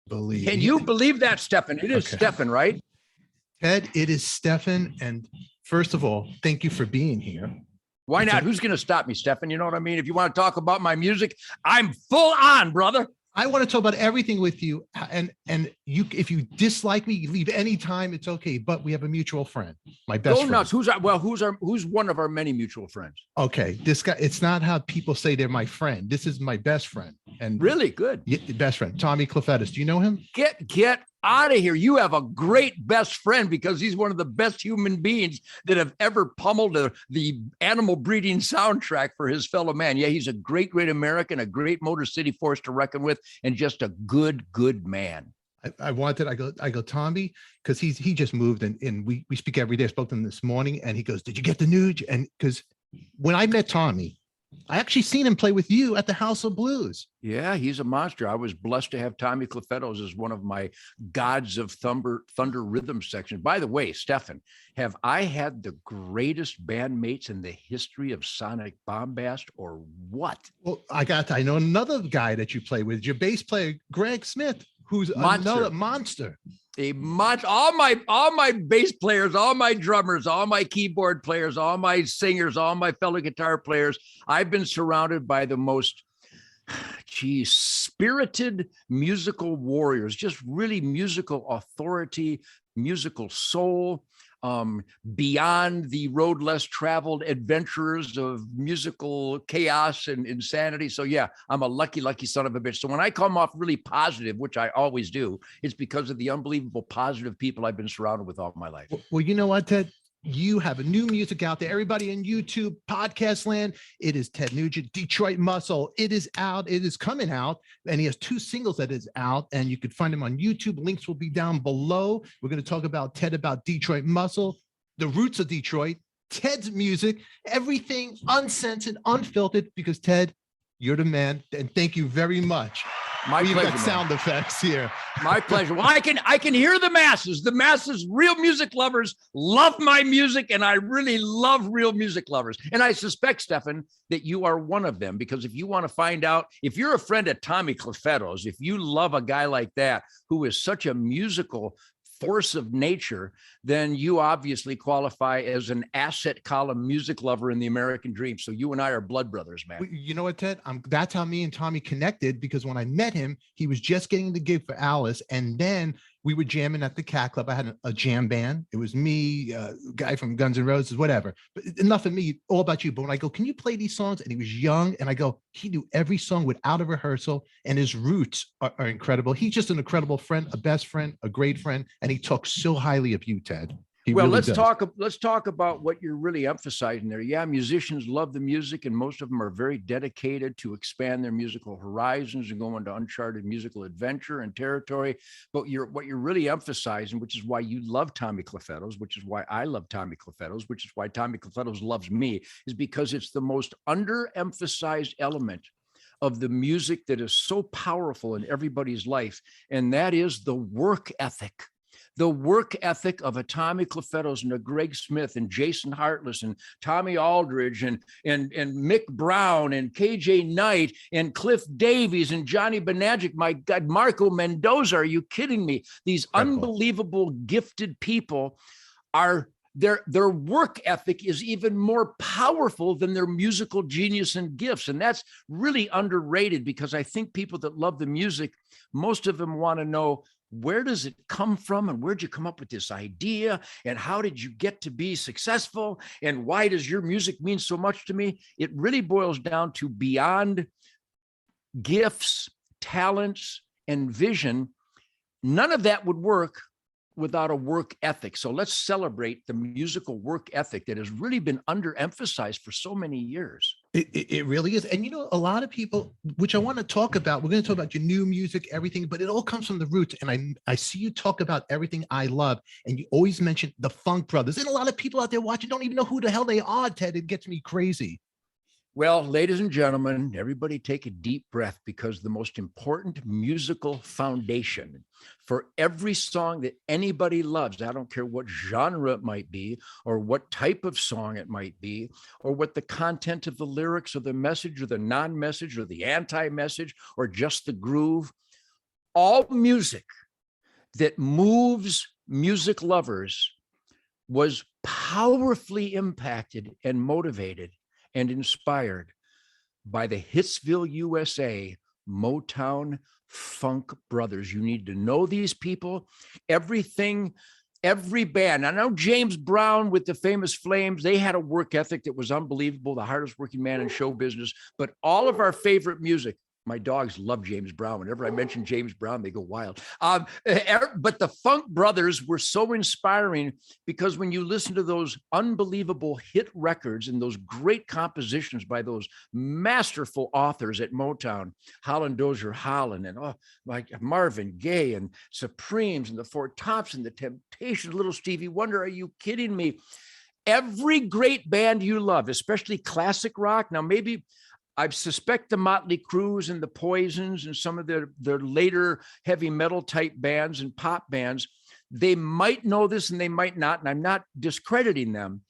believe. Can you believe that, Stefan? It is Stefan, right? Ted, it is Stefan. And first of all, thank you for being here. Why not? Who's going to stop me, Stefan? You know what I mean? If you want to talk about my music, I'm full on, brother. I want to talk about everything with you. And you, if you dislike me, you leave anytime, it's okay. But we have a mutual friend, my best friend. Nuts. Who's one of our many mutual friends? Okay. This guy, it's not how people say they're my friend. This is my best friend. And really good. Best friend, Tommy Clufetis. Do you know him? Get out of here. You have a great best friend because he's one of the best human beings that have ever pummeled the animal breeding soundtrack for his fellow man. Yeah, he's a great American, a great Motor City force to reckon with, and just a good man. I go, Tommy, because he just moved and we speak every day. I spoke to him this morning and he goes, did you get the news? And because when I met Tommy, I actually seen him play with you at the House of Blues. Yeah, he's a monster. I was blessed to have Tommy Clufetis as one of my gods of thunder rhythm sections. By the way, Stefan, have I had the greatest bandmates in the history of Sonic Bombast or what? Well, I know another guy that you play with, your bass player, Greg Smith, who's another monster. All my bass players, all my drummers, all my keyboard players, all my singers, all my fellow guitar players. I've been surrounded by the most spirited musical warriors, just really musical authority, musical soul, beyond the road less traveled adventurers of musical chaos and insanity. So yeah, I'm a lucky son of a bitch. So when I come off really positive, which I always do, it's because of the unbelievable positive people I've been surrounded with all my life. Well, you know what, Ted? You have a new music out there. Everybody in YouTube, podcast land. It is Ted Nugent, Detroit Muscle. It is out. It is coming out. And he has 2 singles that is out. And you could find him on YouTube. Links will be down below. We're going to talk about Ted, about Detroit Muscle, the roots of Detroit, Ted's music, everything uncensored, unfiltered, because Ted, you're the man. And thank you very much. My pleasure. Got sound effects here. My pleasure. Well, I can hear the masses. The masses, real music lovers, love my music, and I really love real music lovers. And I suspect, Stefan, that you are one of them, because if you want to find out, if you're a friend of Tommy Clufetis, if you love a guy like that who is such a musical force of nature, then you obviously qualify as an asset column music lover in the American dream. So you and I are blood brothers, man. You know what, Ted? That's how me and Tommy connected, because when I met him, he was just getting the gig for Alice. And then we were jamming at the Cat Club. I had a jam band. It was me, a guy from Guns N' Roses, whatever. But enough of me, all about you. But when I go, can you play these songs? And he was young. And I go, he knew every song without a rehearsal. And his roots are incredible. He's just an incredible friend, a best friend, a great friend. And he talks so highly of you, Ted. Well, let's talk about what you're really emphasizing there. Yeah, musicians love the music, and most of them are very dedicated to expand their musical horizons and go into uncharted musical adventure and territory. But what you're really emphasizing, which is why you love Tommy Clufetis, which is why I love Tommy Clufetis, which is why Tommy Clufetis loves me, is because it's the most underemphasized element of the music that is so powerful in everybody's life, and that is the work ethic. The work ethic of a Tommy Clufetis and a Greg Smith and Jason Hartless and Tommy Aldridge and Mick Brown and KJ Knight and Cliff Davies and Johnny Benagic. My God, Marco Mendoza, are you kidding me? These unbelievable gifted people are their work ethic is even more powerful than their musical genius and gifts. And that's really underrated, because I think people that love the music, most of them want to know, where does it come from? And where'd you come up with this idea? And how did you get to be successful? And why does your music mean so much to me? It really boils down to beyond gifts, talents, and vision. None of that would work without a work ethic. So let's celebrate the musical work ethic that has really been underemphasized for so many years. It really is. And, you know, a lot of people, which I want to talk about, we're going to talk about your new music, everything, but it all comes from the roots. And I see you talk about everything I love. And you always mention the Funk Brothers. And a lot of people out there watching don't even know who the hell they are, Ted. It gets me crazy. Well, ladies and gentlemen, everybody take a deep breath, because the most important musical foundation for every song that anybody loves, I don't care what genre it might be, or what type of song it might be, or what the content of the lyrics or the message or the non-message or the anti-message or just the groove, all music that moves music lovers was powerfully impacted and motivated and inspired by the Hitsville, USA Motown Funk Brothers. You need to know these people. Every band. I know James Brown with the Famous Flames, they had a work ethic that was unbelievable, the hardest working man in show business. But all of our favorite music, my dogs love James Brown. Whenever I mention James Brown, they go wild. But the Funk Brothers were so inspiring because when you listen to those unbelievable hit records and those great compositions by those masterful authors at Motown, Holland Dozier Holland and like Marvin Gaye and Supremes and the Four Tops and the Temptations, Little Stevie Wonder, are you kidding me? Every great band you love, especially classic rock. Now, maybe I suspect the Motley Crues and the Poisons and some of their later heavy metal type bands and pop bands, they might know this and they might not, and I'm not discrediting them,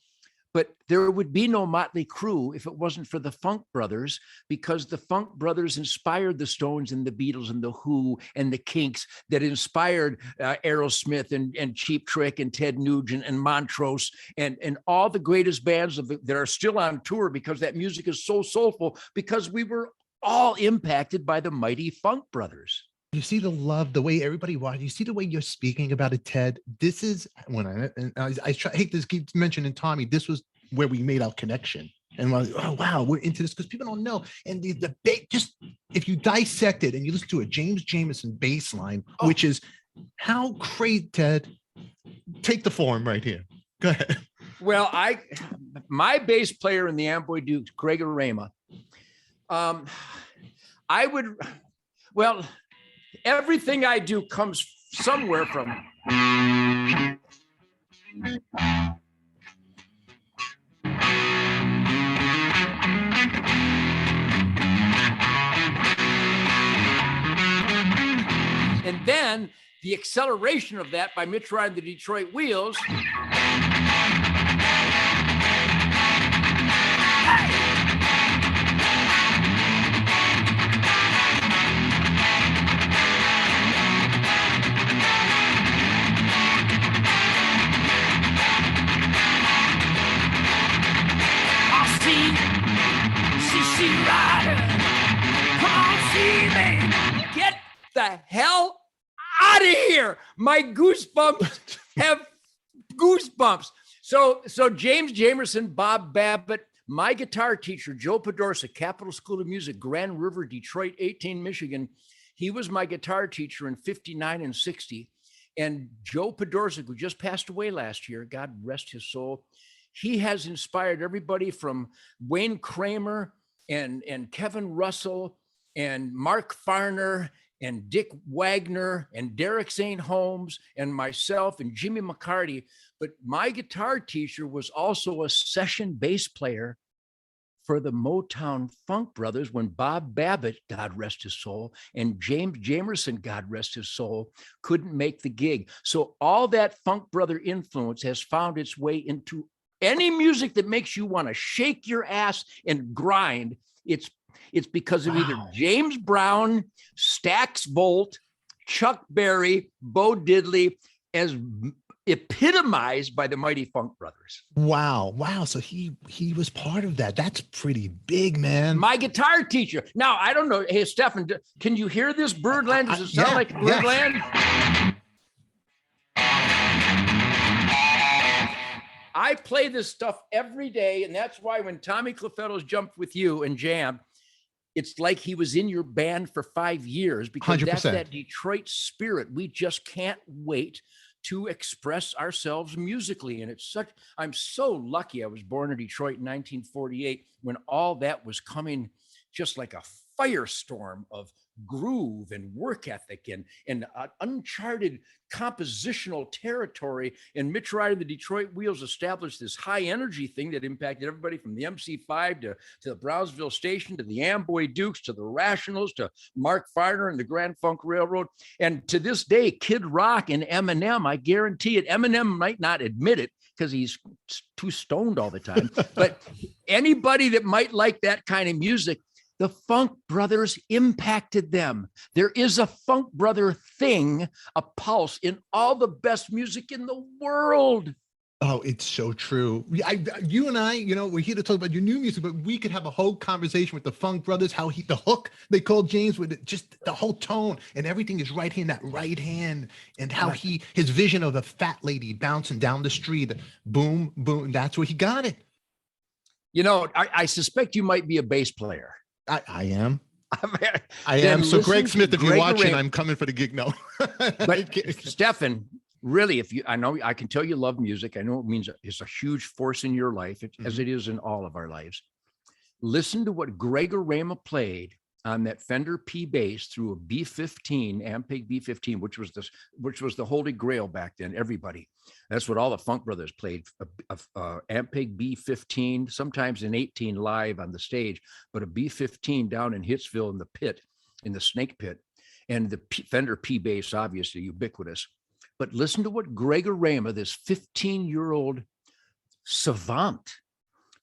but there would be no Motley Crue if it wasn't for the Funk Brothers, because the Funk Brothers inspired the Stones and the Beatles and the Who and the Kinks, that inspired Aerosmith and Cheap Trick and Ted Nugent and Montrose and all the greatest bands that are still on tour, because that music is so soulful, because we were all impacted by the mighty Funk Brothers. You see the love, the way everybody watches. You see the way you're speaking about it, Ted. This is when I hate this, keep mentioning Tommy. This was where we made our connection, and we're like, oh wow, we're into this because people don't know. And the just if you dissect it and you listen to a James Jamerson bass line, which is how great, Ted. Take the form right here. Go ahead. Well, my bass player in the Amboy Dukes, Greg Arama. Everything I do comes somewhere from. And then the acceleration of that by Mitch Ryan, the Detroit Wheels. Get the hell out of here. My goosebumps have goosebumps. So James Jamerson, Bob Babbitt, my guitar teacher, Joe Podorsa, Capital School of Music, Grand River, Detroit, 18, Michigan. He was my guitar teacher in 59 and 60. And Joe Podorsa, who just passed away last year, God rest his soul, he has inspired everybody from Wayne Kramer and Kevin Russell and Mark Farner and Dick Wagner and Derek St. Holmes and myself and Jimmy McCarty. But my guitar teacher was also a session bass player for the Motown Funk Brothers when Bob Babbitt, God rest his soul, and James Jamerson, God rest his soul, couldn't make the gig. So all that Funk Brother influence has found its way into any music that makes you want to shake your ass and grind. It's because of either James Brown, Stax Volt, Chuck Berry, Bo Diddley, as epitomized by the mighty Funk Brothers. Wow. So he was part of that. That's pretty big, man. My guitar teacher. Now, I don't know. Hey, Stefan, can you hear this Birdland? Does it sound like Birdland? Yeah. I play this stuff every day, and that's why when Tommy Clufetto's jumped with you and jammed, it's like he was in your band for 5 years, because 100%. That's that Detroit spirit. We just can't wait to express ourselves musically. And I'm so lucky I was born in Detroit in 1948 when all that was coming just like a firestorm of groove and work ethic and uncharted compositional territory. And Mitch Ryan, the Detroit Wheels, established this high energy thing that impacted everybody from the MC5 to the Brownsville Station, to the Amboy Dukes, to the Rationals, to Mark Farner and the Grand Funk Railroad. And to this day, Kid Rock and Eminem, I guarantee it, Eminem might not admit it because he's too stoned all the time, but anybody that might like that kind of music, The Funk Brothers impacted them. There is a Funk Brother thing, a pulse in all the best music in the world. Oh, it's so true. You and I, we're here to talk about your new music, but we could have a whole conversation with the Funk Brothers, how the hook they called James, with it, just the whole tone and everything is right here in that right hand, and how his vision of the fat lady bouncing down the street, boom, boom. That's where he got it. I suspect you might be a bass player. I am. I am. So Greg Smith, if you're watching, I'm coming for the gig. No. But Stefan, really, I know, I can tell you love music. I know it means it's a huge force in your life, as it is in all of our lives. Listen to what Greg Arama played on that Fender P bass through a B15, Ampeg B15, which was the holy grail back then. Everybody, that's what all the Funk Brothers played. Ampeg B15, sometimes an 18 live on the stage, but a B15 down in Hitsville in the pit, in the Snake Pit, and the Fender P bass, obviously ubiquitous. But listen to what Greg Arama, this 15-year-old savant,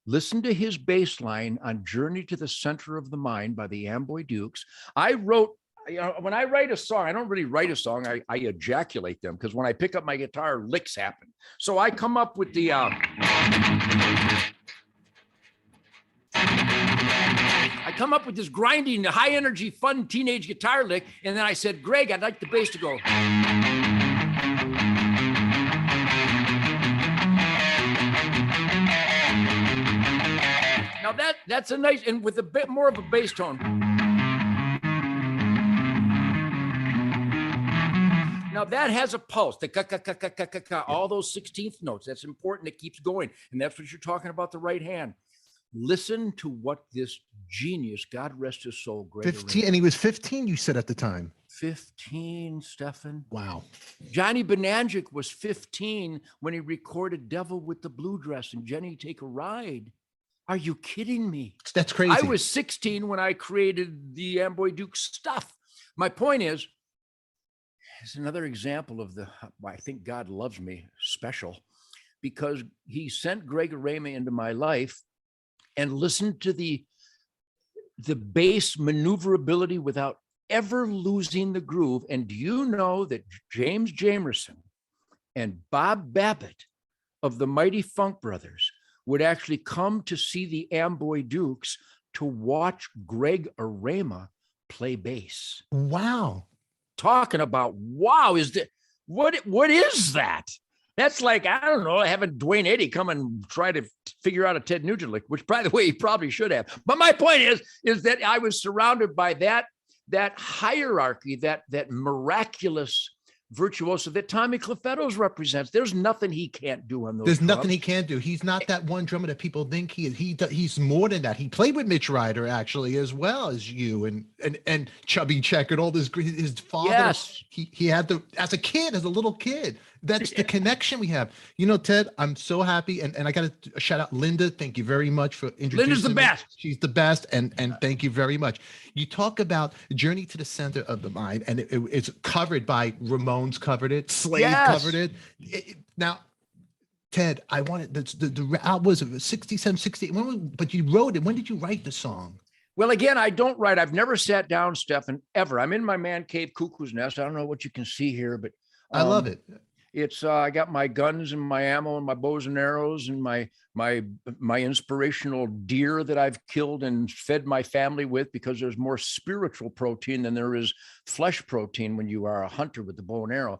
listen to his bass line on Journey to the Center of the Mind by the Amboy Dukes. I wrote, when I write a song, I don't really write a song, I ejaculate them, because when I pick up my guitar, licks happen. So I come up with the, I come up with this grinding, high energy, fun teenage guitar lick. And then I said, Greg, I'd like the bass to go. Now that's a nice, and with a bit more of a bass tone. Now that has a pulse, the ka, all those 16th notes. That's important. It keeps going. And that's what you're talking about, the right hand. Listen to what this genius, God rest his soul, Greg 15, and he was 15, you said at the time. 15, Stefan. Wow. Johnny Bonangic was 15 when he recorded Devil with the Blue Dress and Jenny Take a Ride. Are you kidding me? That's crazy. I was 16 when I created the Amboy Duke stuff. My point is, it's another example of I think God loves me special, because he sent Greg Arama into my life and listened to the bass maneuverability without ever losing the groove. And do you know that James Jamerson and Bob Babbitt of the Mighty Funk Brothers would actually come to see the Amboy Dukes to watch Greg Arama play bass? Wow. Talking about, wow, what is that? That's like, I don't know, having Dwayne Eddy come and try to figure out a Ted Nugent lick, which, by the way, he probably should have. But my point is that I was surrounded by that hierarchy, that miraculous virtuoso that Tommy Clufettos represents. There's nothing he can't do on those There's drums. nothing he can't do. He's not that one drummer that people think he is. He's more than that. He played with Mitch Ryder, actually, as well as you and Chubby Checker and all this. His father, yes. He had as a little kid. That's the connection we have. Ted, I'm so happy. And I got to shout out Linda. Thank you very much for introducing Linda's the me. best. She's the best. And thank you very much. You talk about Journey to the Center of the Mind, and it's covered by Ramones, covered it. Slade covered it. Now, Ted, I wanted the album was 67, 68. But you wrote it. When did you write the song? Well, again, I don't write. I've never sat down, Stefan, ever. I'm in my man cave cuckoo's nest. I don't know what you can see here, but I love it. It's I got my guns and my ammo and my bows and arrows and my inspirational deer that I've killed and fed my family with, because there's more spiritual protein than there is flesh protein when you are a hunter with the bow and arrow.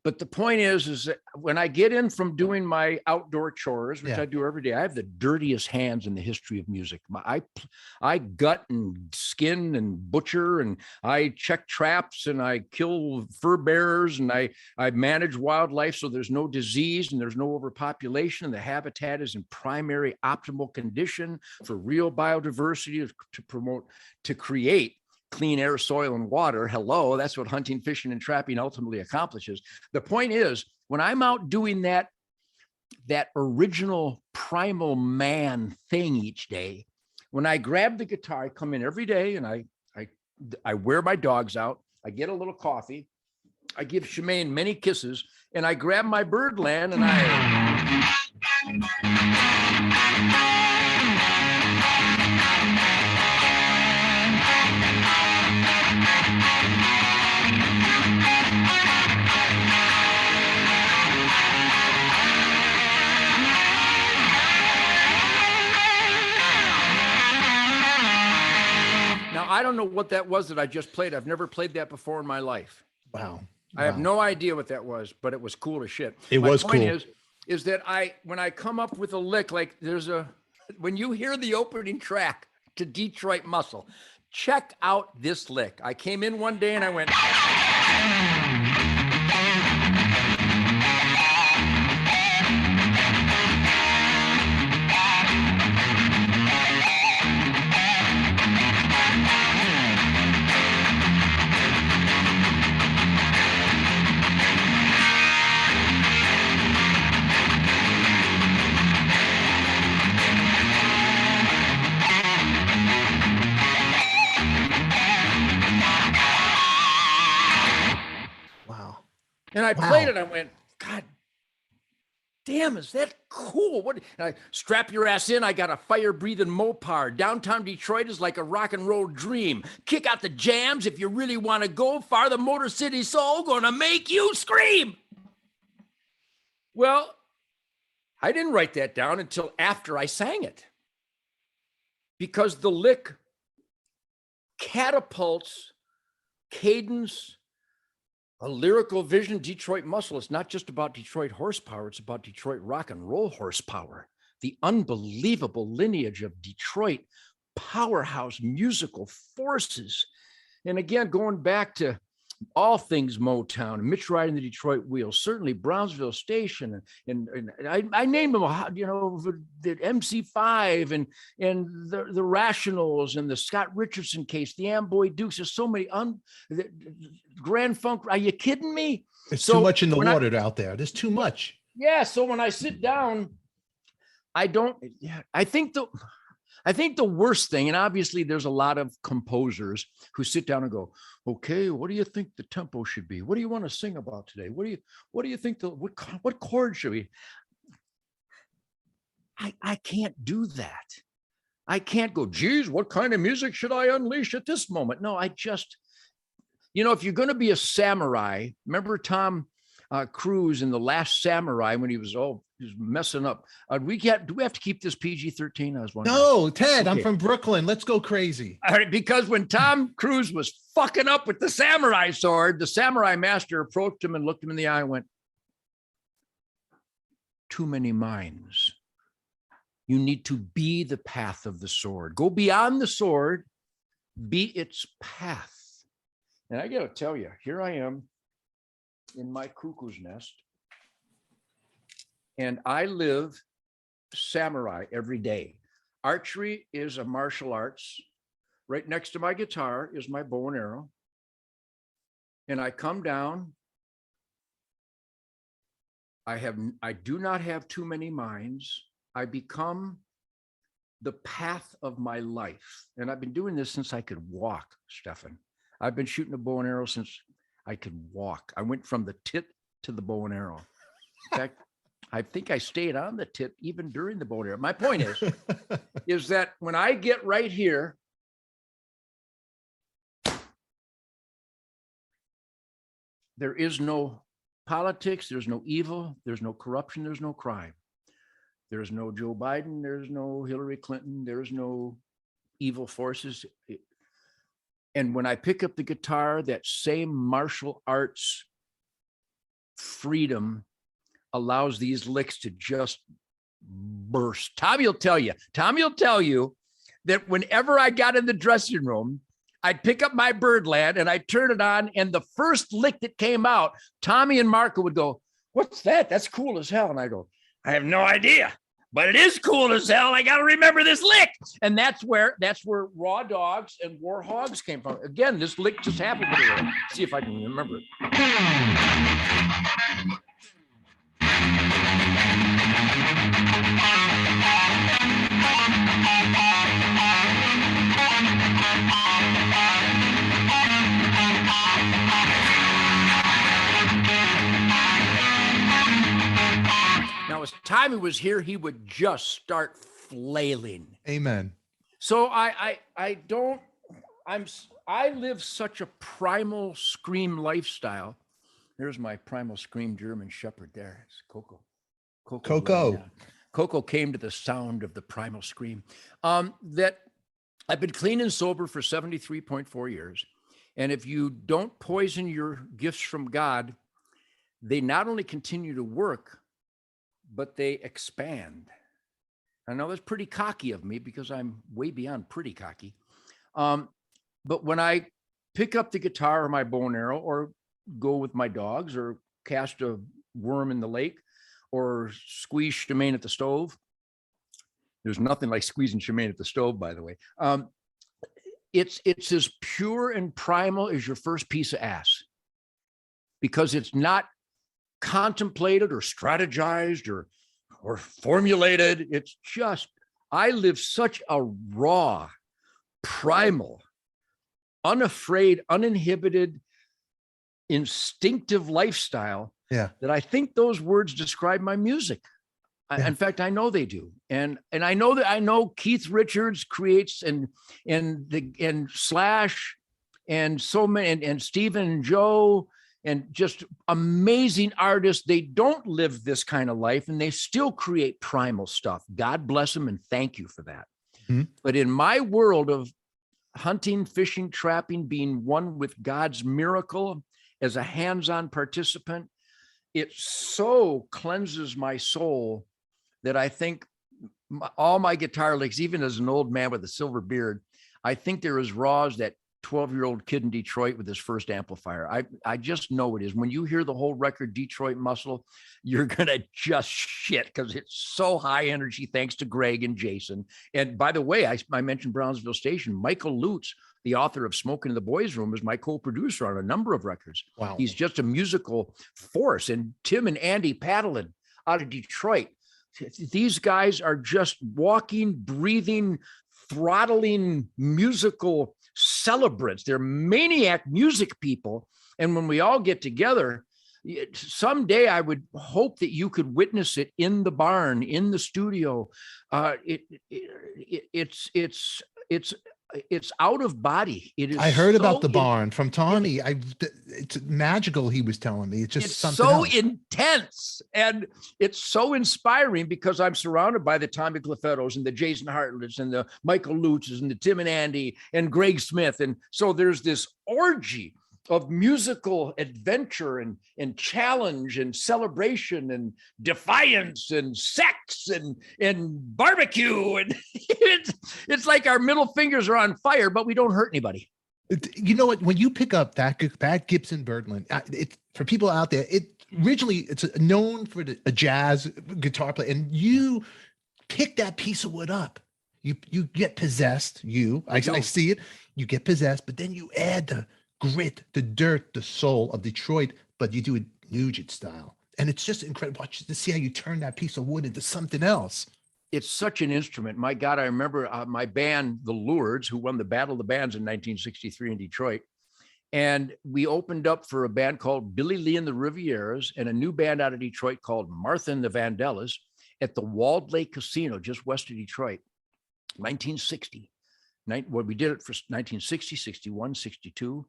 But the point is that when I get in from doing my outdoor chores, which I do every day, I have the dirtiest hands in the history of music. I gut and skin and butcher, and I check traps, and I kill fur bearers, and I manage wildlife so there's no disease and there's no overpopulation, and the habitat is in primary optimal condition for real biodiversity to create clean air, soil, and water. Hello, that's what hunting, fishing, and trapping ultimately accomplishes. The point is, when I'm out doing that original primal man thing each day, when I grab the guitar, I come in every day and I wear my dogs out, I get a little coffee, I give Shemaine many kisses, and I grab my Birdland and I don't know what that was that I just played. I've never played that before in my life. Wow. I have no idea what that was, but it was cool as shit. It was cool. My point is that when I come up with a lick, like when you hear the opening track to Detroit Muscle, check out this lick. I came in one day and I went. And I played it. I went, God damn, is that cool? What? And I strap your ass in. I got a fire-breathing Mopar. Downtown Detroit is like a rock and roll dream. Kick out the jams if you really want to go far. The Motor City Soul gonna make you scream. Well, I didn't write that down until after I sang it, because the lick catapults cadence, a lyrical vision. Detroit Muscle. It's not just about Detroit horsepower. It's about Detroit rock and roll horsepower. The unbelievable lineage of Detroit powerhouse musical forces. And again, going back to all things Motown, Mitch riding the Detroit Wheels, certainly Brownsville Station, and I named them, you know, the MC5 and the Rationals and the Scott Richardson case, the Amboy Dukes. There's so many the Grand Funk. Are you kidding me? It's too much in the water out there. There's too much. Yeah. So when I sit down, I think the worst thing, and obviously there's a lot of composers who sit down and go, okay, what do you think the tempo should be? What do you want to sing about today? What do you think what chord should we? I can't do that. I can't go, geez, what kind of music should I unleash at this moment? No, I just, you know, if you're going to be a samurai, remember Tom Cruise in The Last Samurai when he was messing up. Do we have to keep this PG-13? I was wondering. No, Ted, okay. I'm from Brooklyn. Let's go crazy. All right, because when Tom Cruise was fucking up with the samurai sword, the samurai master approached him and looked him in the eye and went, too many minds. You need to be the path of the sword. Go beyond the sword, be its path. And I got to tell you, here I am in my cuckoo's nest, and I live samurai every day. Archery is a martial arts. Right next to my guitar is my bow and arrow. And I come down. I do not have too many minds. I become the path of my life. And I've been doing this since I could walk, Stefan. I've been shooting a bow and arrow since I could walk. I went from the tit to the bow and arrow. In fact, I think I stayed on the tit even during the bow and arrow. My point is that when I get right here, there is no politics, there's no evil, there's no corruption, there's no crime. There's no Joe Biden, there's no Hillary Clinton, there's no evil forces. And when I pick up the guitar, that same martial arts freedom allows these licks to just burst. Tommy will tell you that whenever I got in the dressing room, I'd pick up my Birdland and I'd turn it on, and the first lick that came out, Tommy and Marco would go, "What's that? That's cool as hell." And I go, "I have no idea, but it is cool as hell. I got to remember this lick." And that's where Raw Dogs and War Hogs came from. Again, this lick just happened to me. See if I can remember it. Now, as Tommy was here, he would just start flailing. Amen. So I live such a primal scream lifestyle. There's my primal scream German Shepherd. There, it's Coco. Coco came to the sound of the primal scream. That I've been clean and sober for 73.4 years. And if you don't poison your gifts from God, they not only continue to work, but they expand. I know that's pretty cocky of me because I'm way beyond pretty cocky. But when I pick up the guitar or my bow and arrow, or go with my dogs, or cast a worm in the lake, or squeeze shemane at the stove. There's nothing like squeezing shemane at the stove, by the way. It's as pure and primal as your first piece of ass, because it's not contemplated or strategized or formulated. It's just, I live such a raw, primal, unafraid, uninhibited, instinctive lifestyle that I think those words describe my music. In fact, I know they do. And I know Keith Richards creates and Slash and so many and Stephen and Joe and just amazing artists. They don't live this kind of life and they still create primal stuff. God bless them and thank you for that. Mm-hmm. But in my world of hunting, fishing, trapping, being one with God's miracle as a hands-on participant, it so cleanses my soul that I think all my guitar licks, even as an old man with a silver beard, I think they're as raw as that 12-year-old kid in Detroit with his first amplifier. I just know it is. When you hear the whole record, Detroit Muscle, you're going to just shit because it's so high energy, thanks to Greg and Jason. And by the way, I mentioned Brownsville Station. Michael Lutz, the author of Smoking in the Boys' Room, is my co-producer on a number of records. Wow. He's just a musical force. And Tim and Andy Paddlin out of Detroit. These guys are just walking, breathing, throttling musical celebrants. They're maniac music people. And when we all get together, someday I would hope that you could witness it in the barn, in the studio. It's out of body. It is. I heard about the barn from Tommy. It's magical. He was telling me it's something so else. Intense, and it's so inspiring because I'm surrounded by the Tommy Clafettos and the Jason Hartless and the Michael Lutzes and the Tim and Andy and Greg Smith, and so there's this orgy of musical adventure and challenge and celebration and defiance and sex and barbecue. And it's like our middle fingers are on fire, but we don't hurt anybody. You know what? When you pick up that Gibson Birdland, for people out there, originally it's known for a jazz guitar player, and you pick that piece of wood up. You get possessed. I see it. You get possessed, but then you add the grit, the dirt, the soul of Detroit, but you do it Nugent style. And it's just incredible. Watch to see how you turn that piece of wood into something else. It's such an instrument. My God, I remember my band, the Lourdes, who won the Battle of the Bands in 1963 in Detroit. And we opened up for a band called Billy Lee and the Rivieras and a new band out of Detroit called Martha and the Vandellas at the Walled Lake Casino just west of Detroit, 1960. We did it for 1960, 61, 62.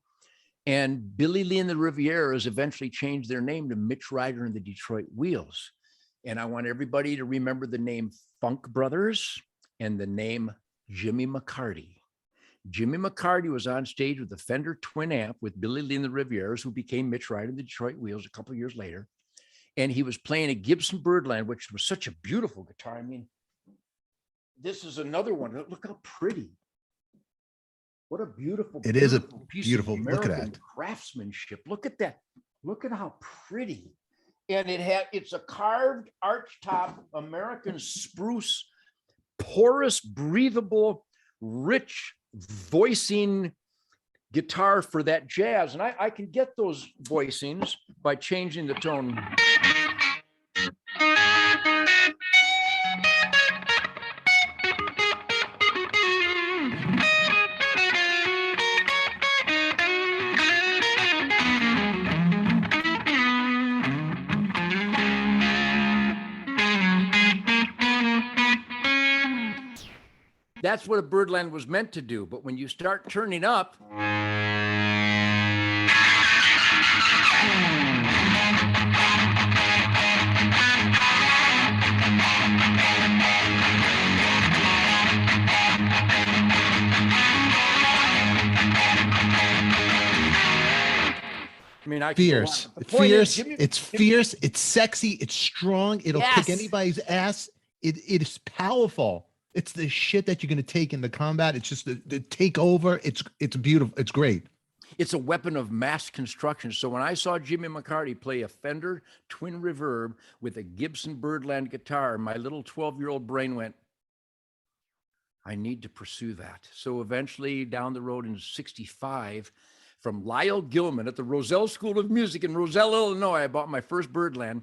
And Billy Lee and the Rivieras eventually changed their name to Mitch Ryder and the Detroit Wheels. And I want everybody to remember the name Funk Brothers and the name Jimmy McCarty. Jimmy McCarty was on stage with the Fender Twin Amp with Billy Lee and the Rivieras, who became Mitch Ryder and the Detroit Wheels a couple of years later. And he was playing a Gibson Birdland, which was such a beautiful guitar. I mean, this is another one. Look how pretty. What a beautiful, it is a beautiful, look at that craftsmanship. Look at that. Look at how pretty. And it's a carved arch top American spruce, porous, breathable, rich voicing guitar for that jazz. And I can get those voicings by changing the tone. That's what a Birdland was meant to do. But when you start turning up, I can go on. Fierce, The point is, fierce. It's fierce. It's sexy. It's strong. It'll kick anybody's ass. It is powerful. It's the shit that you're going to take in the combat. It's just the takeover. It's beautiful. It's great. It's a weapon of mass construction. So when I saw Jimmy McCarty play a Fender twin reverb with a Gibson Birdland guitar, my little 12-year-old brain went, I need to pursue that. So eventually down the road in 65, from Lyle Gilman at the Roselle School of Music in Roselle, Illinois, I bought my first Birdland,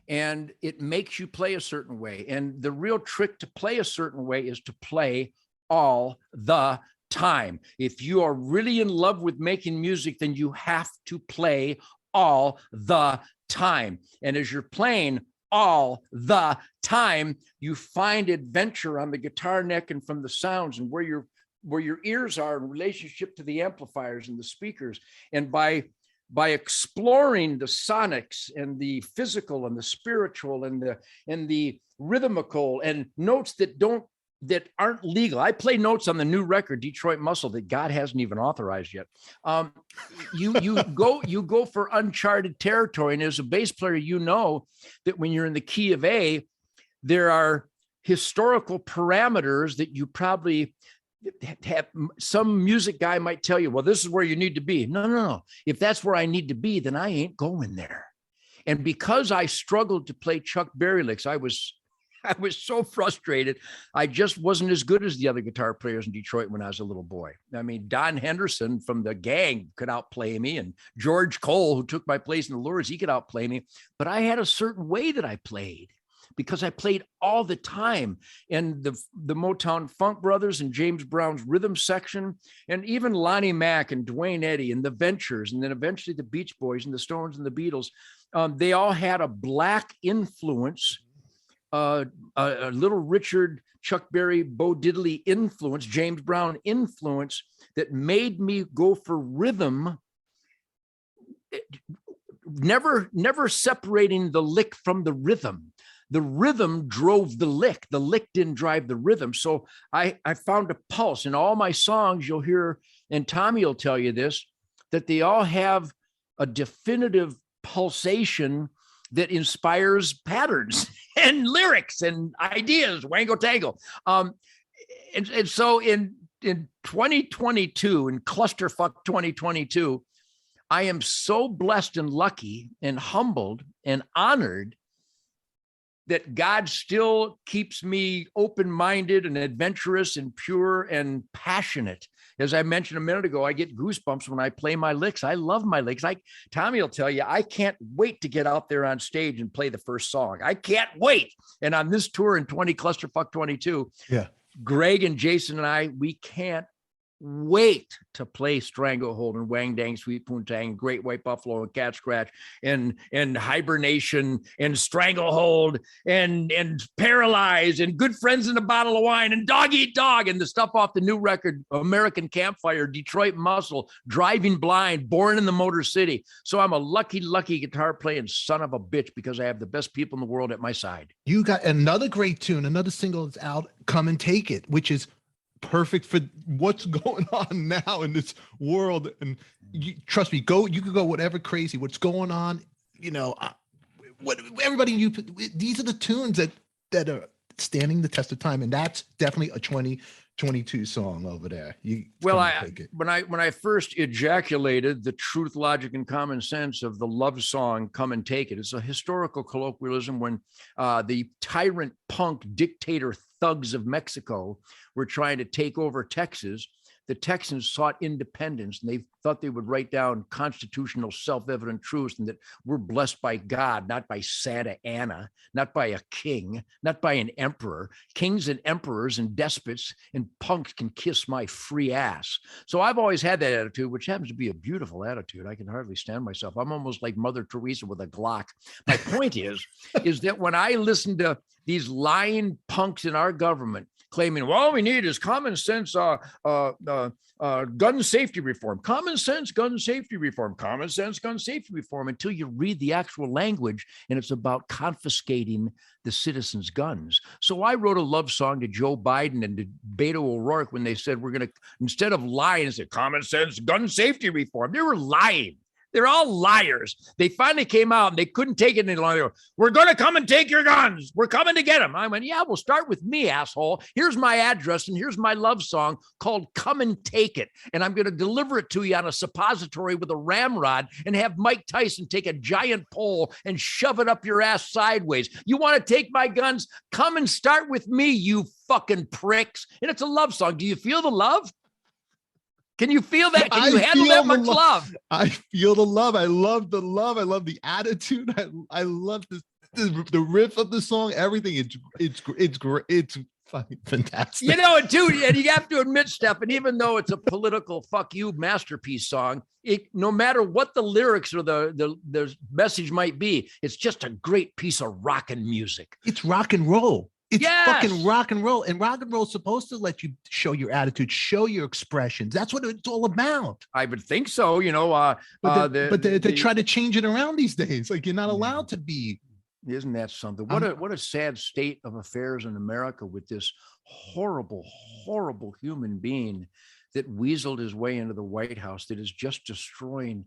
and it makes you play a certain way. And the real trick to play a certain way is to play all the time. If you are really in love with making music, then you have to play all the time. And as you're playing all the time, you find adventure on the guitar neck and from the sounds and where your ears are in relationship to the amplifiers and the speakers. And by exploring the sonics and the physical and the spiritual and the rhythmical and notes that aren't legal. I play notes on the new record, Detroit Muscle, that God hasn't even authorized yet. You go for uncharted territory. And as a bass player, you know that when you're in the key of A, there are historical parameters that you probably have. Some music guy might tell you, well, this is where you need to be. No. If that's where I need to be, then I ain't going there. And because I struggled to play Chuck Berry licks, I was so frustrated. I just wasn't as good as the other guitar players in Detroit when I was a little boy. I mean, Don Henderson from the Gang could outplay me, and George Cole, who took my place in the Lures, he could outplay me. But I had a certain way that I played because I played all the time. And the Motown Funk Brothers and James Brown's rhythm section, and even Lonnie Mack and Dwayne Eddy and the Ventures, and then eventually the Beach Boys and the Stones and the Beatles, they all had a black influence, a Little Richard, Chuck Berry, Bo Diddley influence, James Brown influence that made me go for rhythm, never separating the lick from the rhythm. The rhythm drove the lick didn't drive the rhythm. So I found a pulse in all my songs. You'll hear, and Tommy will tell you this, that they all have a definitive pulsation that inspires patterns and lyrics and ideas, wango tango. And so in 2022, in Clusterfuck 2022, I am so blessed and lucky and humbled and honored that God still keeps me open-minded and adventurous and pure and passionate. As I mentioned a minute ago, I get goosebumps when I play my licks. I love my licks. Tommy will tell you, I can't wait to get out there on stage and play the first song. I can't wait. And on this tour in Clusterfuck 22, Greg and Jason and I, we can't wait to play Stranglehold and Wang Dang Sweet Poontang, Great White Buffalo and Cat Scratch and Hibernation and Stranglehold and Paralyze and Good Friends in a Bottle of Wine and Dog Eat Dog and the stuff off the new record, American Campfire, Detroit Muscle, Driving Blind, Born in the Motor City. So I'm a lucky guitar playing son of a bitch because I have the best people in the world at my side. You got another great tune, another single that's out, Come and Take It, which is perfect for what's going on now in this world. And trust me, you could go whatever crazy, what's going on, these are the tunes that are standing the test of time. And that's definitely a 2022 song over there. When I first ejaculated the truth, logic, and common sense of the love song Come and Take It, it's a historical colloquialism when the tyrant punk dictator thugs of Mexico were trying to take over Texas. The Texans sought independence, and they thought they would write down constitutional self-evident truths and that we're blessed by God, not by Santa Anna, not by a king, not by an emperor. Kings and emperors and despots and punks can kiss my free ass. So I've always had that attitude, which happens to be a beautiful attitude. I can hardly stand myself. I'm almost like Mother Teresa with a Glock. My point is that when I listen to these lying punks in our government claiming, well, all we need is common sense, gun safety reform, common sense, gun safety reform, common sense, gun safety reform, until you read the actual language and it's about confiscating the citizens' guns. So I wrote a love song to Joe Biden and to Beto O'Rourke when they said, we're going to, instead of lying, say common sense, gun safety reform. They were lying. They're all liars. They finally came out and they couldn't take it any longer. We're going to come and take your guns. We're coming to get them. I went, yeah, we'll start with me, asshole. Here's my address and here's my love song called Come and Take It. And I'm going to deliver it to you on a suppository with a ramrod and have Mike Tyson take a giant pole and shove it up your ass sideways. You want to take my guns? Come and start with me, you fucking pricks. And it's a love song. Do you feel the love? Can you feel that? Can you handle that much love? I feel the love. I love the love. I love the attitude. I love the riff of the song. Everything. It's great. It's fucking fantastic. You know, dude, and you have to admit, Stefan, even though it's a political fuck you masterpiece song, no matter what the lyrics or the message might be, it's just a great piece of rockin' music. It's rock and roll. It's fucking rock and roll. And rock and roll is supposed to let you show your attitude, show your expressions. That's what it's all about. I would think so. You know, but they try to change it around these days. Like, you're not allowed to be. Isn't that something? What a sad state of affairs in America with this horrible, horrible human being that weaseled his way into the White House, that is just destroying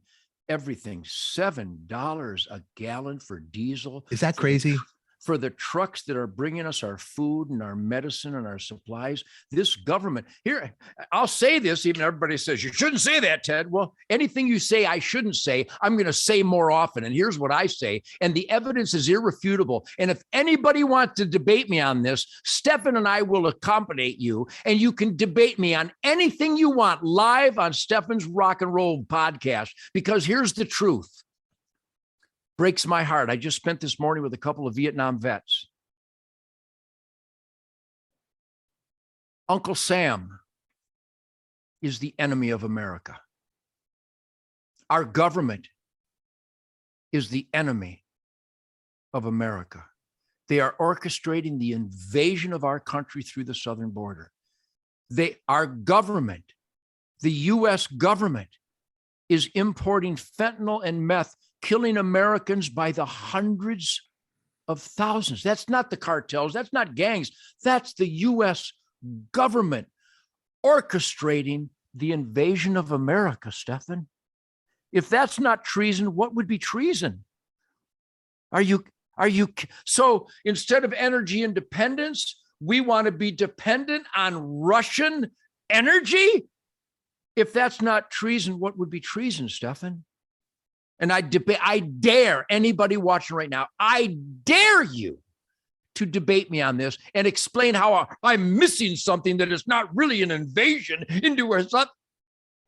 everything. $7 a gallon for diesel. Is that crazy? For the trucks that are bringing us our food and our medicine and our supplies. This government here, I'll say this, even everybody says, you shouldn't say that, Ted. Well, anything you say I shouldn't say, I'm going to say more often. And here's what I say. And the evidence is irrefutable. And if anybody wants to debate me on this, Stefan and I will accommodate you. And you can debate me on anything you want live on Stefan's Rock and Roll podcast. Because here's the truth. Breaks my heart. I just spent this morning with a couple of Vietnam vets. Uncle Sam is the enemy of America. Our government is the enemy of America. They are orchestrating the invasion of our country through the southern border. Our government, the U.S. government, is importing fentanyl and meth, killing Americans by the hundreds of thousands. That's not the cartels. That's not gangs. That's the U.S. government orchestrating the invasion of America, Stefan. If that's not treason, what would be treason? So instead of energy independence, we want to be dependent on Russian energy? If that's not treason, what would be treason, Stefan? And I dare anybody watching right now, I dare you to debate me on this and explain how I'm missing something, that is not really an invasion into our stuff.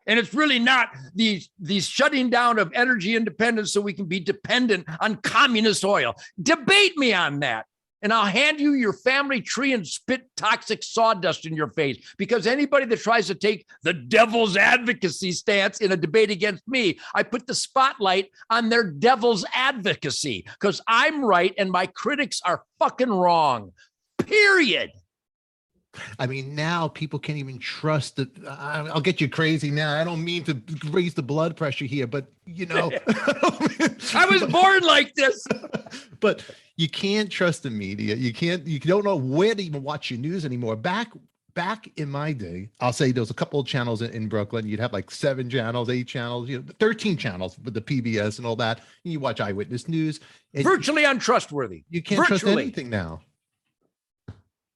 And it's really not these shutting down of energy independence so we can be dependent on communist oil. Debate me on that. And I'll hand you your family tree and spit toxic sawdust in your face, because anybody that tries to take the devil's advocacy stance in a debate against me, I put the spotlight on their devil's advocacy, because I'm right and my critics are fucking wrong, period. I mean, now people can't even trust that. I'll get you crazy now. I don't mean to raise the blood pressure here, but you know, I was born like this. But you can't trust the media. You don't know where to even watch your news anymore. Back in my day, I'll say there was a couple of channels in Brooklyn. You'd have like 7 channels, 8 channels, 13 channels with the PBS and all that. And you watch Eyewitness News. Virtually untrustworthy. You can't trust anything now.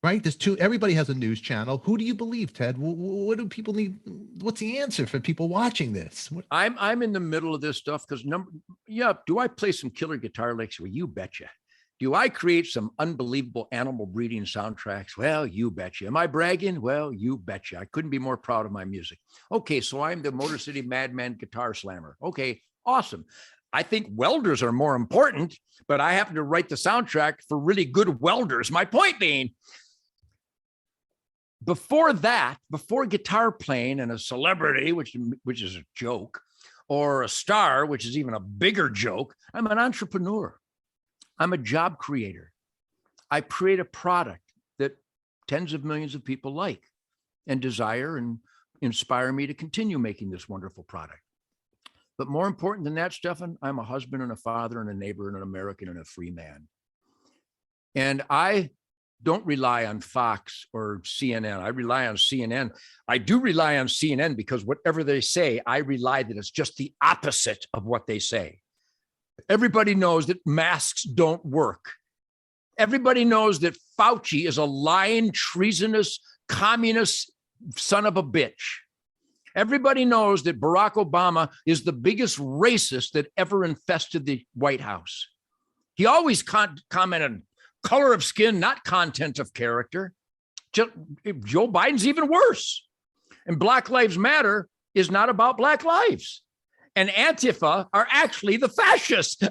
Right? Everybody has a news channel. Who do you believe, Ted? What do people need? What's the answer for people watching this? I'm in the middle of this stuff because do I play some killer guitar licks? Well, you betcha. Do I create some unbelievable animal breeding soundtracks? Well, you betcha. Am I bragging? Well, you betcha. I couldn't be more proud of my music. Okay, so I'm the Motor City Madman guitar slammer. Okay, awesome. I think welders are more important, but I happen to write the soundtrack for really good welders. My point being, before guitar playing and a celebrity, which is a joke, or a star, which is even a bigger joke, I'm an entrepreneur. I'm a job creator. I create a product that tens of millions of people like and desire and inspire me to continue making this wonderful product. But more important than that, Stefan, I'm a husband and a father and a neighbor and an American and a free man. And I don't rely on Fox or CNN. I rely on CNN. I do rely on CNN because whatever they say, I rely that it's just the opposite of what they say. Everybody knows that masks don't work. Everybody knows that Fauci is a lying, treasonous, communist son of a bitch. Everybody knows that Barack Obama is the biggest racist that ever infested the White House. He always commented color of skin, not content of character. Joe Biden's even worse. And Black Lives Matter is not about Black lives. And Antifa are actually the fascists.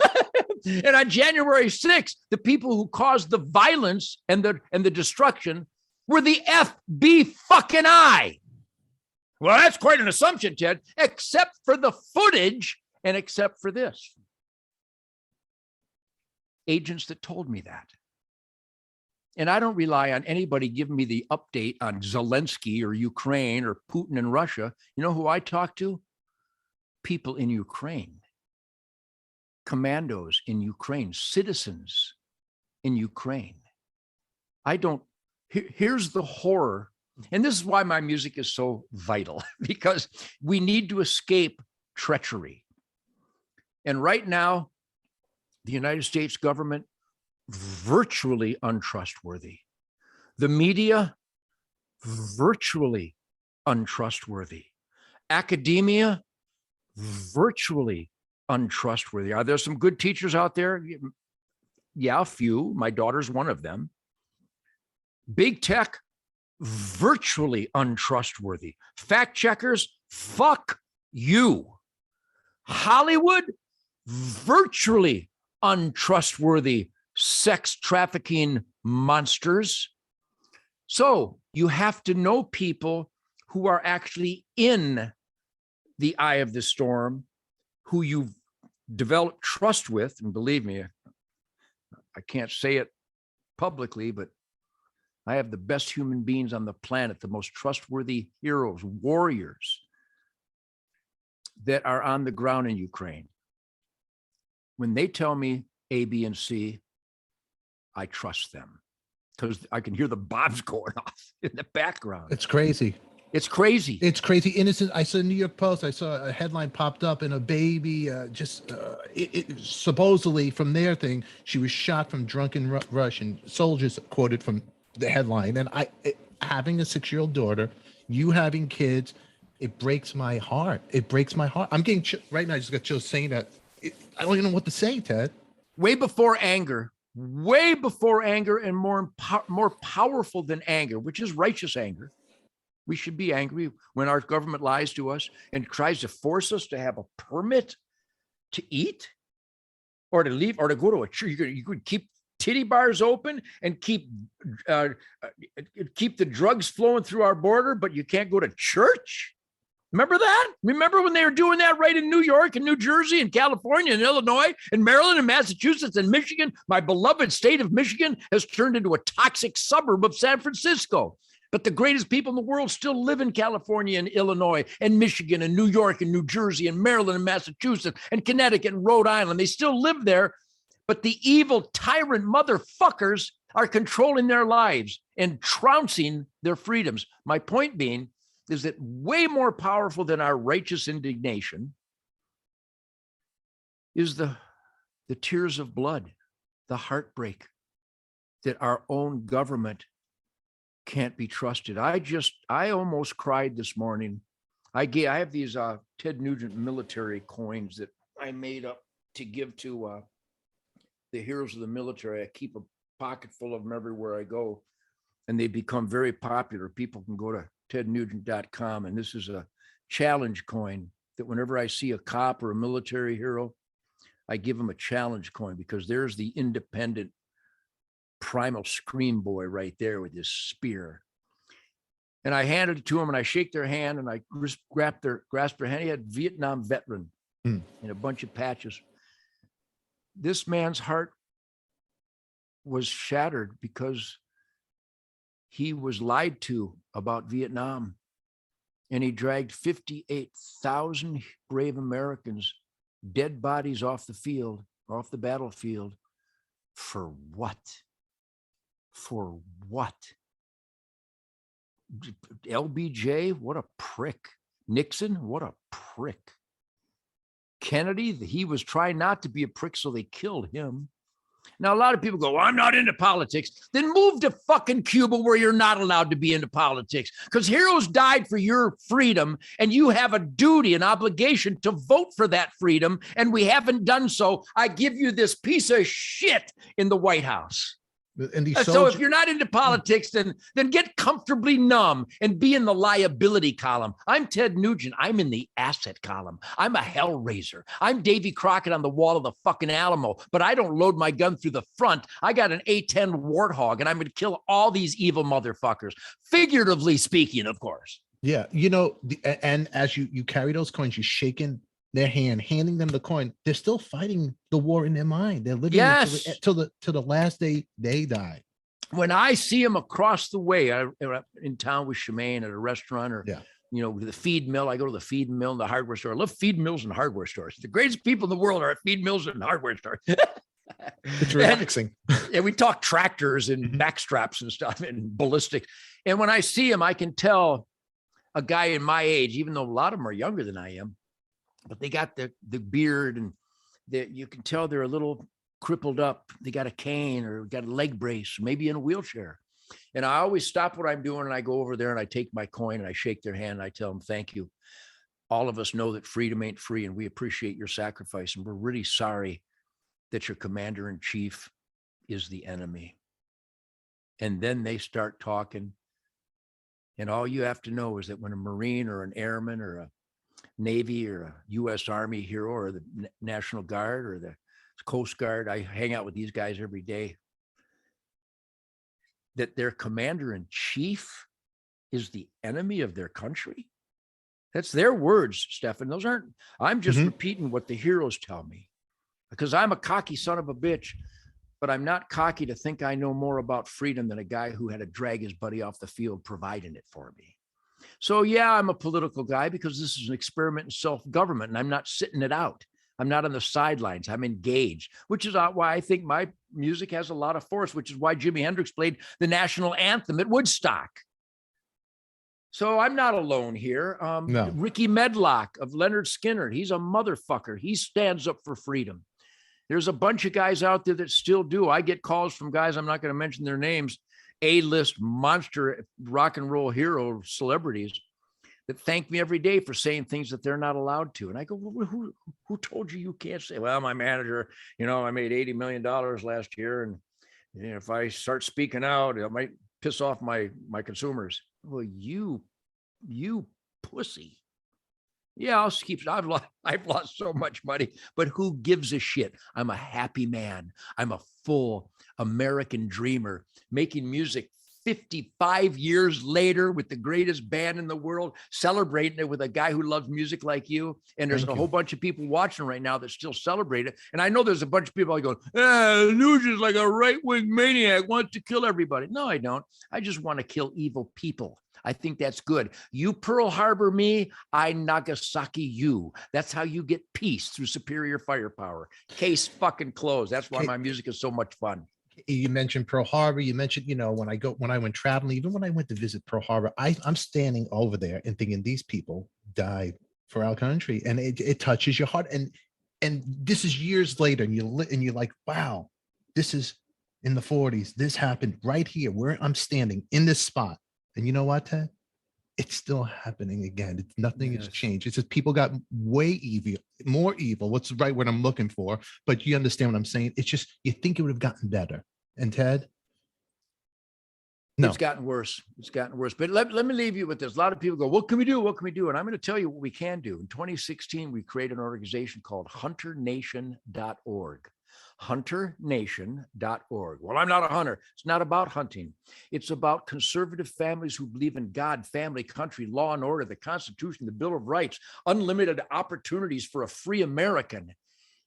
And on January 6th, the people who caused the violence and the destruction were the FBI fucking I. Well, that's quite an assumption, Ted, except for the footage and except for this. Agents that told me that. And I don't rely on anybody giving me the update on Zelensky or Ukraine or Putin and Russia. You know who I talk to? People in Ukraine, commandos in Ukraine, citizens in Ukraine. Here's the horror. And this is why my music is so vital, because we need to escape treachery. And right now, the United States government, virtually untrustworthy. The media, virtually untrustworthy. Academia, virtually untrustworthy. Are there some good teachers out there? Yeah, a few. My daughter's one of them. Big tech, virtually untrustworthy. Fact checkers, fuck you. Hollywood, virtually untrustworthy sex trafficking monsters. So you have to know people who are actually in the eye of the storm, who you've developed trust with. And believe me, I can't say it publicly, but I have the best human beings on the planet, the most trustworthy heroes, warriors that are on the ground in Ukraine. When they tell me A, B, and C, I trust them because I can hear the bombs going off in the background. It's crazy. It's crazy. It's crazy. Innocent. I saw New York Post. I saw a headline popped up and a baby supposedly from their thing, she was shot from drunken rush, and soldiers quoted from the headline. And having a 6-year-old daughter, you having kids, it breaks my heart. It breaks my heart. I'm getting right now. I just got chills saying that. I don't even know what to say, Ted. Way before anger, and more powerful than anger, which is righteous anger. We should be angry when our government lies to us and tries to force us to have a permit to eat or to leave or to go to a church. You could keep titty bars open and keep the drugs flowing through our border, but you can't go to church. Remember that? Remember when they were doing that right in New York and New Jersey and California and Illinois and Maryland and Massachusetts and Michigan? My beloved state of Michigan has turned into a toxic suburb of San Francisco. But the greatest people in the world still live in California and Illinois and Michigan and New York and New Jersey and Maryland and Massachusetts and Connecticut and Rhode Island. They still live there, but the evil tyrant motherfuckers are controlling their lives and trouncing their freedoms. My point being is that way more powerful than our righteous indignation is the tears of blood, the heartbreak that our own government can't be trusted. I almost cried this morning. I have these Ted Nugent military coins that I made up to give to the heroes of the military. I keep a pocket full of them everywhere I go, and they become very popular. People can go to tednugent.com, and this is a challenge coin that whenever I see a cop or a military hero, I give them a challenge coin, because there's the independent primal scream boy right there with his spear. And I handed it to him, and I shake their hand, and I grasp their hand. He had Vietnam veteran and a bunch of patches. This man's heart was shattered because he was lied to about Vietnam, and he dragged 58,000 brave Americans, dead bodies off the battlefield. For what? For what? LBJ, what a prick. Nixon, what a prick. Kennedy, he was trying not to be a prick, so they killed him. Now, a lot of people go, well, I'm not into politics. Then move to fucking Cuba where you're not allowed to be into politics, because heroes died for your freedom, and you have a duty, an obligation to vote for that freedom, and we haven't done so. I give you this piece of shit in the White House. And so if you're not into politics, then get comfortably numb and be in the liability column. I'm Ted Nugent. I'm in the asset column. I'm a hellraiser. I'm Davy Crockett on the wall of the fucking Alamo, but I don't load my gun through the front. I got an A-10 Warthog, and I'm going to kill all these evil motherfuckers. Figuratively speaking, of course. Yeah. You know, and as you carry those coins, you're shaking their hand, handing them the coin. They're still fighting the war in their mind. They're living till the last day they die. When I see them across the way, in town with Shemaine at a restaurant, or you know, the feed mill. I go to the feed mill and the hardware store. I love feed mills and hardware stores. The greatest people in the world are at feed mills and hardware stores. It's relaxing. And we talk tractors and backstraps and stuff and ballistic. And when I see them, I can tell a guy in my age, even though a lot of them are younger than I am, but they got the beard, and you can tell they're a little crippled up. They got a cane or got a leg brace, maybe in a wheelchair. And I always stop what I'm doing, and I go over there and I take my coin and I shake their hand and I tell them, thank you. All of us know that freedom ain't free, and we appreciate your sacrifice. And we're really sorry that your commander-in-chief is the enemy. And then they start talking. And all you have to know is that when a Marine or an airman or a Navy or a U.S. Army hero or the National Guard or the Coast Guard, I hang out with these guys every day, that their commander-in-chief is the enemy of their country. That's their words, Stefan. Those aren't, I'm just repeating what the heroes tell me, because I'm a cocky son of a bitch, but I'm not cocky to think I know more about freedom than a guy who had to drag his buddy off the field providing it for me. So yeah, I'm a political guy because this is an experiment in self-government, and I'm not sitting it out. I'm not on the sidelines. I'm engaged, which is why I think my music has a lot of force, which is why Jimi Hendrix played the national anthem at Woodstock. So I'm not alone here. No. Ricky Medlock of Leonard Skinner, he's a motherfucker. He stands up for freedom. There's a bunch of guys out there that still do. I get calls from guys, I'm not going to mention their names, A-list monster rock and roll hero celebrities that thank me every day for saying things that they're not allowed to. And I go, well, who told you can't say? Well, my manager, I made $80 million last year. And if I start speaking out, it might piss off my consumers. Well, you pussy. Yeah, I've lost so much money, but who gives a shit? I'm a happy man. I'm a full American dreamer making music 55 years later with the greatest band in the world, celebrating it with a guy who loves music like you. And there's a whole bunch of people watching right now that still celebrate it. And I know there's a bunch of people that go, Nugent's like a right-wing maniac, wants to kill everybody. No, I don't. I just want to kill evil people. I think that's good. You Pearl Harbor me, I Nagasaki you. That's how you get peace, through superior firepower. Case fucking closed. That's why my music is so much fun. You mentioned Pearl Harbor. You mentioned, when I went traveling, even when I went to visit Pearl Harbor, I'm standing over there and thinking these people died for our country, and it touches your heart. And this is years later, and you're like, wow, this is in the 40s. This happened right here where I'm standing in this spot. And you know what, Ted? It's still happening again. Nothing has changed. It's just people got way more evil. What's the right word I'm looking for? But you understand what I'm saying? It's just, you think it would have gotten better. And Ted? No. It's gotten worse. It's gotten worse. But let me leave you with this. A lot of people go, what can we do? What can we do? And I'm going to tell you what we can do. In 2016, we created an organization called HunterNation.org. HunterNation.org. Well, I'm not a hunter. It's not about hunting. It's about conservative families who believe in God, family, country, law and order, the Constitution, the Bill of Rights, unlimited opportunities for a free American.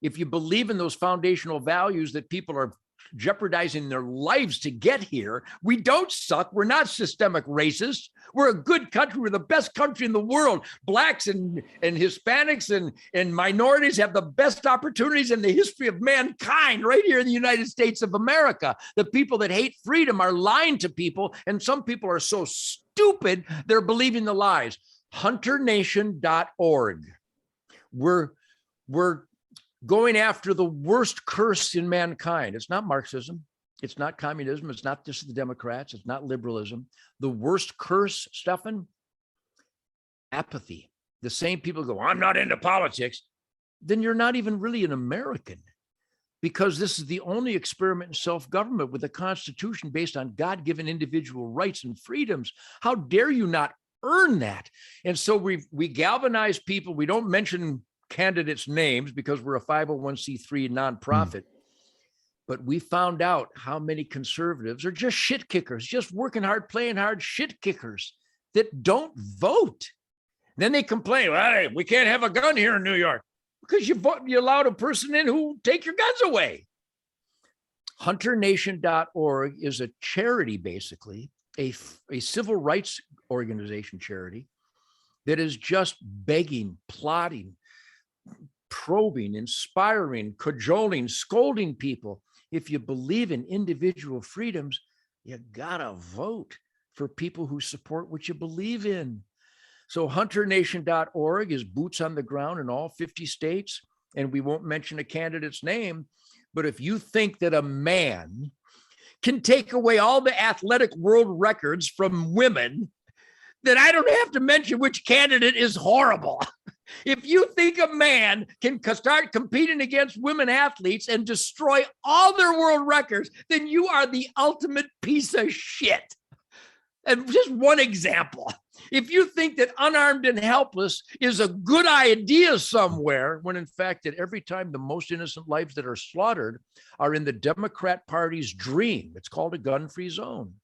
If you believe in those foundational values that people are jeopardizing their lives to get here. We don't suck. We're not systemic racists. We're a good country. We're the best country in the world. Blacks and Hispanics and minorities have the best opportunities in the history of mankind right here in the United States of America. The people that hate freedom are lying to people, and some people are so stupid they're believing the lies. HunterNation.org. We're going after the worst curse in mankind. It's not Marxism. It's not communism. It's not just the Democrats. It's not liberalism. The worst curse, Stefan, apathy. The same people go, I'm not into politics. Then you're not even really an American, because this is the only experiment in self-government with a constitution based on God-given individual rights and freedoms. How dare you not earn that? And so we galvanize people. We don't mention candidates' names because we're a 501c3 nonprofit. But we found out how many conservatives are just shit kickers, just working hard, playing hard, shit kickers that don't vote. Then they complain, well, hey, we can't have a gun here in New York because you allowed a person in who take your guns away. HunterNation.org is a charity, basically, a civil rights organization charity that is just begging, plotting, probing, inspiring, cajoling, scolding people. If you believe in individual freedoms, you gotta vote for people who support what you believe in. So HunterNation.org is boots on the ground in all 50 states, and we won't mention a candidate's name, but if you think that a man can take away all the athletic world records from women, then I don't have to mention which candidate is horrible. If you think a man can start competing against women athletes and destroy all their world records, then you are the ultimate piece of shit. And just one example. If you think that unarmed and helpless is a good idea somewhere, when in fact that every time the most innocent lives that are slaughtered are in the Democrat Party's dream, it's called a gun-free zone.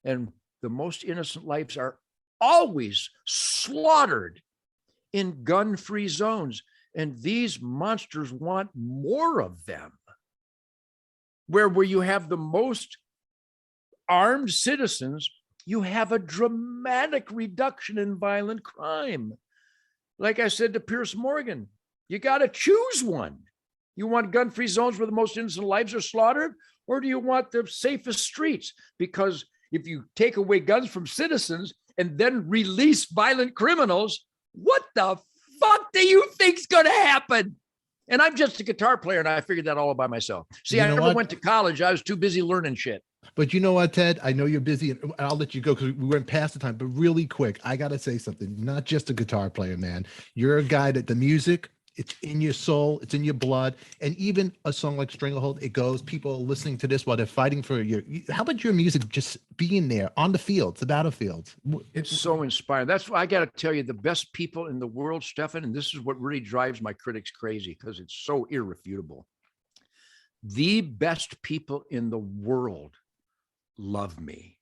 And the most innocent lives are always slaughtered in gun-free zones. And these monsters want more of them. Where you have the most armed citizens, you have a dramatic reduction in violent crime. Like I said to Pierce Morgan, you got to choose one. You want gun-free zones where the most innocent lives are slaughtered, or do you want the safest streets? Because if you take away guns from citizens and then release violent criminals, what the fuck do you think's going to happen? And I'm just a guitar player, and I figured that all by myself. See, I never went to college. I was too busy learning shit. But you know what, Ted? I know you're busy, and I'll let you go because we went past the time. But really quick, I got to say something. Not just a guitar player, man. You're a guy that the music, it's in your soul, it's in your blood. And even a song like Stranglehold, it goes, people are listening to this while they're fighting for how about your music just being there on the fields, the battlefields? It's so inspiring. That's why I got to tell you, the best people in the world, Stefan, and this is what really drives my critics crazy because it's so irrefutable. The best people in the world love me.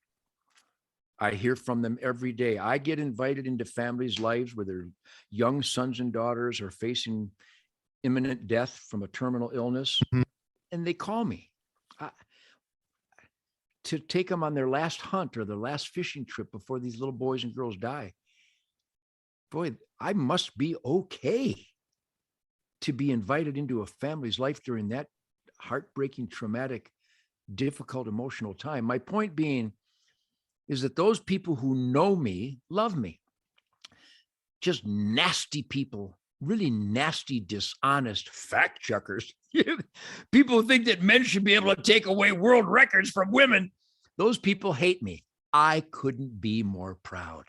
I hear from them every day. I get invited into families' lives where their young sons and daughters are facing imminent death from a terminal illness, and they call me to take them on their last hunt or their last fishing trip before these little boys and girls die. Boy, I must be okay to be invited into a family's life during that heartbreaking, traumatic, difficult, emotional time. My point being is that those people who know me love me. Just nasty people, really nasty, dishonest fact checkers. People who think that men should be able to take away world records from women. Those people hate me. I couldn't be more proud.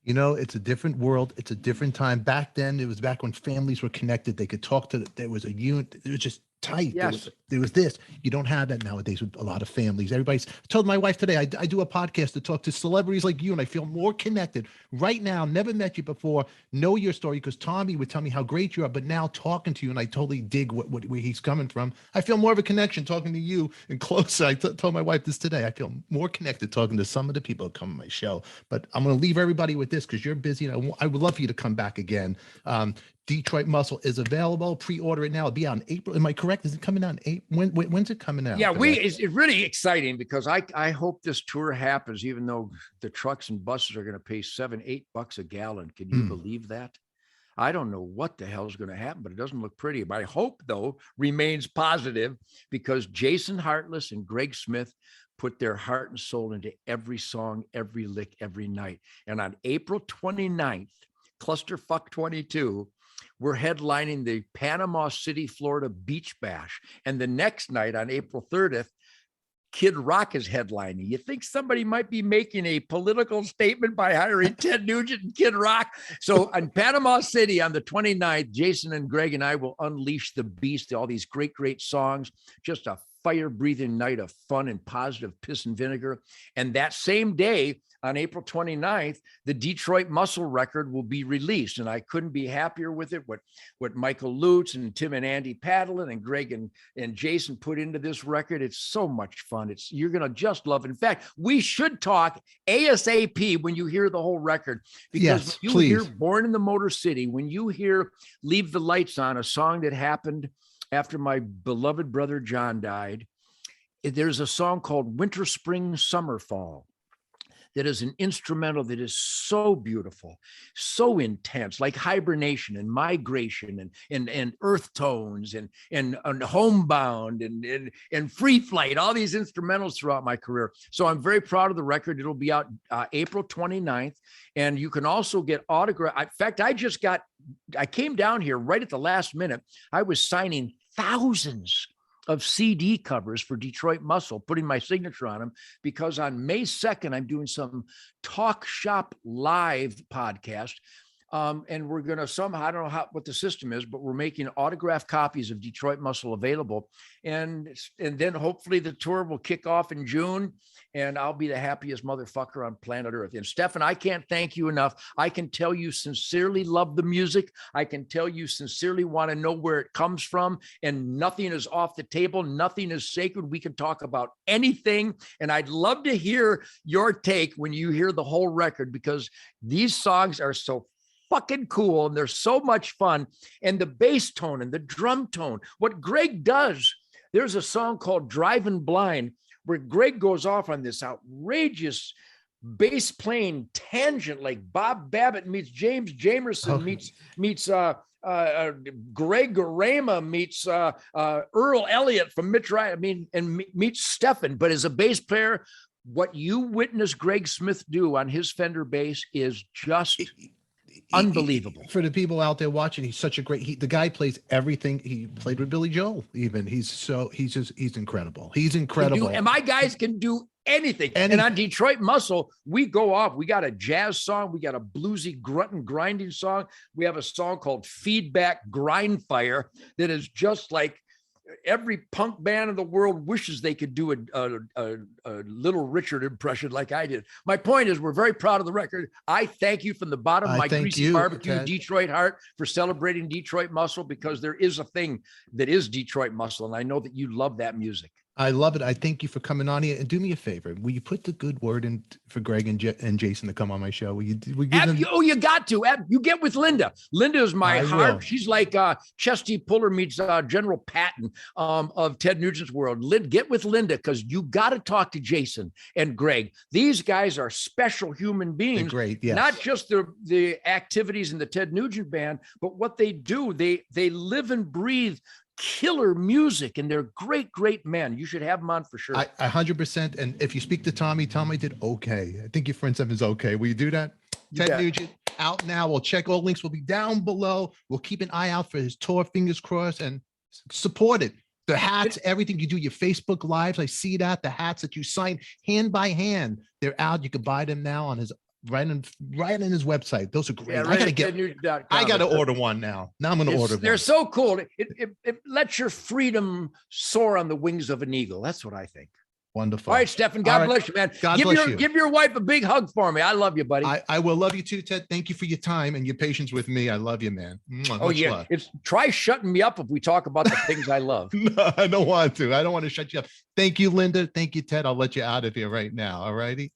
You know, it's a different world. It's a different time. Back then, it was back when families were connected. They could talk to, there was a unit. It was just tight. Yes. There was this. You don't have that nowadays with a lot of families. I told my wife today, I do a podcast to talk to celebrities like you, and I feel more connected right now. Never met you before. Know your story because Tommy would tell me how great you are, but now talking to you, and I totally dig where he's coming from. I feel more of a connection talking to you and closer. I told my wife this today. I feel more connected talking to some of the people that come on my show. But I'm going to leave everybody with this because you're busy, and I would love for you to come back again. Detroit Muscle is available. Pre-order it now. It'll be out in April. Am I correct? Is it coming out in April? When's it coming out? Yeah, it's really exciting because I hope this tour happens, even though the trucks and buses are going to pay $7-8 a gallon. Can you believe that? I don't know what the hell is going to happen, but it doesn't look pretty. My hope, though, remains positive because Jason Hartless and Greg Smith put their heart and soul into every song, every lick, every night. And on April 29th, Clusterfuck 22, we're headlining the Panama City, Florida Beach Bash. And the next night on April 30th, Kid Rock is headlining. You think somebody might be making a political statement by hiring Ted Nugent and Kid Rock? So in Panama City on the 29th, Jason and Greg and I will unleash the beast, all these great, great songs, just a fire-breathing night of fun and positive piss and vinegar. And that same day, on April 29th, the Detroit Muscle record will be released. And I couldn't be happier with it. What Michael Lutz and Tim and Andy Padlin and Greg and Jason put into this record. It's so much fun. You're going to just love it. In fact, we should talk ASAP when you hear the whole record, because when you hear Born in the Motor City, when you hear Leave the Lights On, a song that happened after my beloved brother John died, there's a song called Winter, Spring, Summer, Fall. That is an instrumental that is so beautiful, so intense, like hibernation and migration and earth tones and homebound and free flight, all these instrumentals throughout my career. So I'm very proud of the record. It'll be out April 29th. And you can also get autograph. In fact, I came down here right at the last minute. I was signing thousands of CD covers for Detroit Muscle, putting my signature on them, because on May 2nd, I'm doing some Talk Shop Live podcast. And we're going to somehow, I don't know what the system is, but we're making autographed copies of Detroit Muscle available. And then hopefully the tour will kick off in June, and I'll be the happiest motherfucker on planet Earth. And Stefan, I can't thank you enough. I can tell you sincerely love the music. I can tell you sincerely want to know where it comes from, and nothing is off the table. Nothing is sacred. We can talk about anything. And I'd love to hear your take when you hear the whole record, because these songs are so fucking cool and they're so much fun. And the bass tone and the drum tone, what Greg does, there's a song called Driving Blind where Greg goes off on this outrageous bass playing tangent, like Bob Babbitt meets James Jamerson meets Greg Rama meets Earl Elliott from Mitch Ryan, and meets Stefan. But as a bass player, what you witness Greg Smith do on his Fender bass is just unbelievable. For the people out there watching, he's such a great, the guy plays everything. He played with Billy Joel even. He's incredible. He's incredible. And my guys can do anything. And on Detroit Muscle, we go off. We got a jazz song. We got a bluesy grunt and grinding song. We have a song called Feedback Grind Fire that is just like every punk band in the world wishes they could do a Little Richard impression like I did. My point is, we're very proud of the record. I thank you from the bottom of my greasy barbecue Ted. Detroit heart for celebrating Detroit Muscle, because there is a thing that is Detroit Muscle, and I know that you love that music. I love it. I thank you for coming on here. And do me a favor. Will you put the good word in for Greg and Jason to come on my show? Will you give them... you got to. You get with Linda. Linda is my heart. She's like Chesty Puller meets General Patton of Ted Nugent's world. Get with Linda, because you got to talk to Jason and Greg. These guys are special human beings. They're great, yes. Not just the activities in the Ted Nugent band, but what they do. They live and breathe killer music, and they're great men. You should have them on for sure. 100%. And if you speak to Tommy did okay. I think your friend Stephan's okay. Will you do that? Ted Nugent out now. We'll check. All links will be down below. We'll keep an eye out for his tour, fingers crossed, and support it. The hats, everything you do, your Facebook lives, I see that. The hats that you sign hand by hand, they're out. You can buy them now on his right in his website. Those are great. Yeah, I gotta order one now. Now I'm gonna order one. They're so cool. It lets your freedom soar on the wings of an eagle. That's what I think. Wonderful. All right, Stefan. God bless you, man. Give your wife a big hug for me. I love you, buddy. I will love you too, Ted. Thank you for your time and your patience with me. I love you, man. Much love. Try shutting me up if we talk about the things I love. No, I don't want to. I don't want to shut you up. Thank you, Linda. Thank you, Ted. I'll let you out of here right now. All righty.